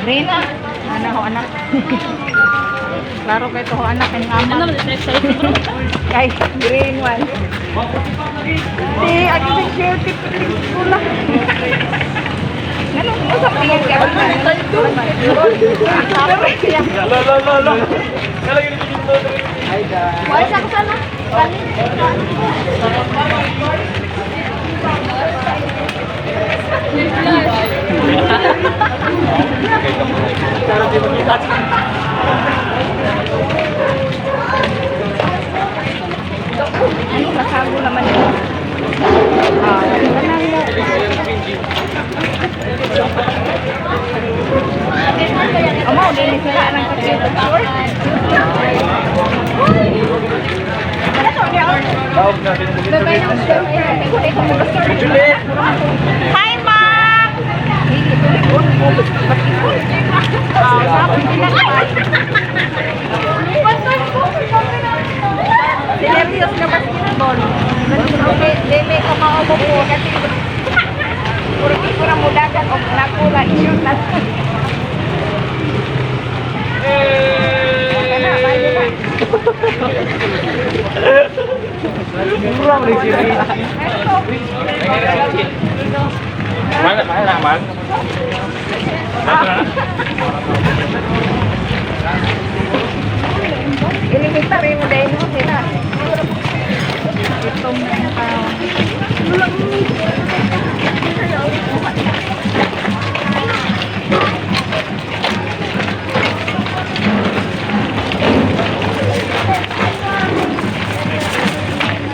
Rina, anak ho anak. Klaro kay to ho anak kay ama. Ano man excited bro? Kay green one. Di ako din share tip pula. Nalo mo sa tingin ka ba? Lo. Kala gini dito. Hi guys. Wala sa sana. Ano masago naman yun? Mau din sila ng kasi Hi, Mom! Serious na basketball. Murah di sini. Mana man? Ini kita rin mo dahil mo sila. Itong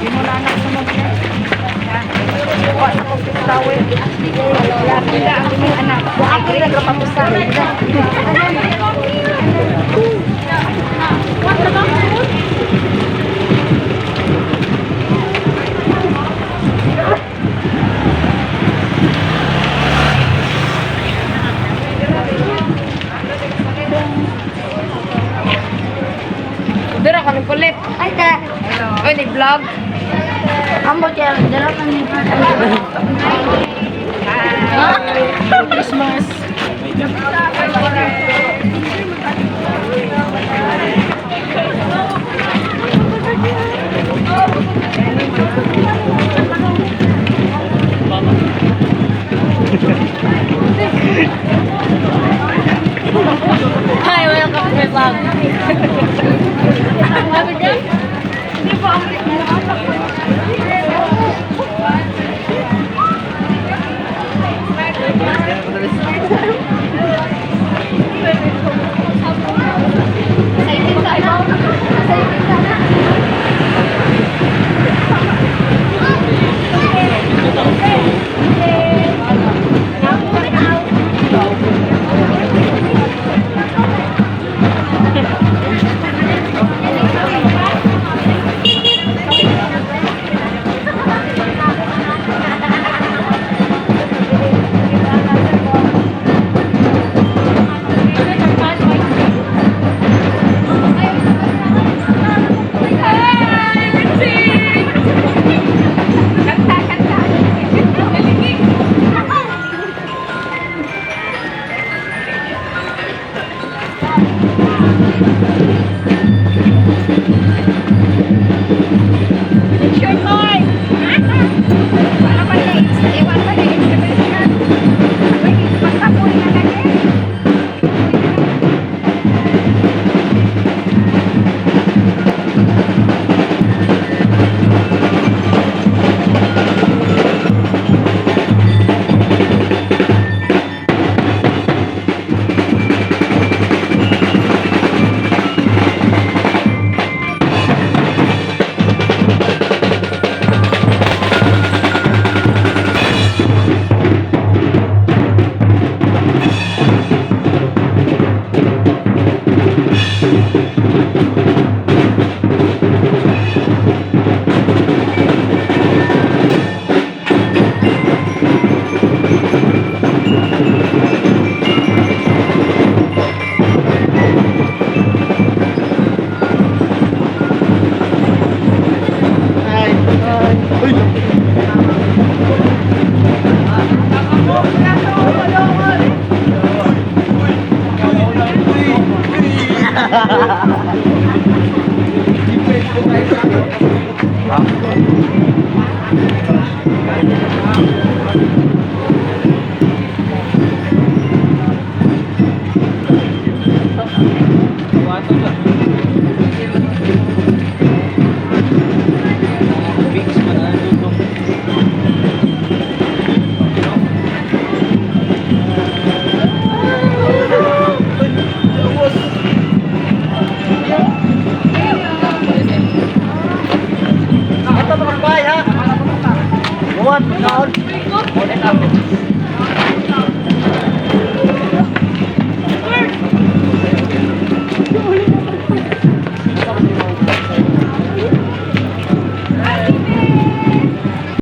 simula na ako mag-yan. Buka na kong pistawin. Wala sila ang aming anak. Buka ko nagpapapistawin. Dira kami kulit. Ay ka. Oy, ni vlog. Amo dira kami. Christmas. Hi, welcome to my vlog. Hindi po ang What?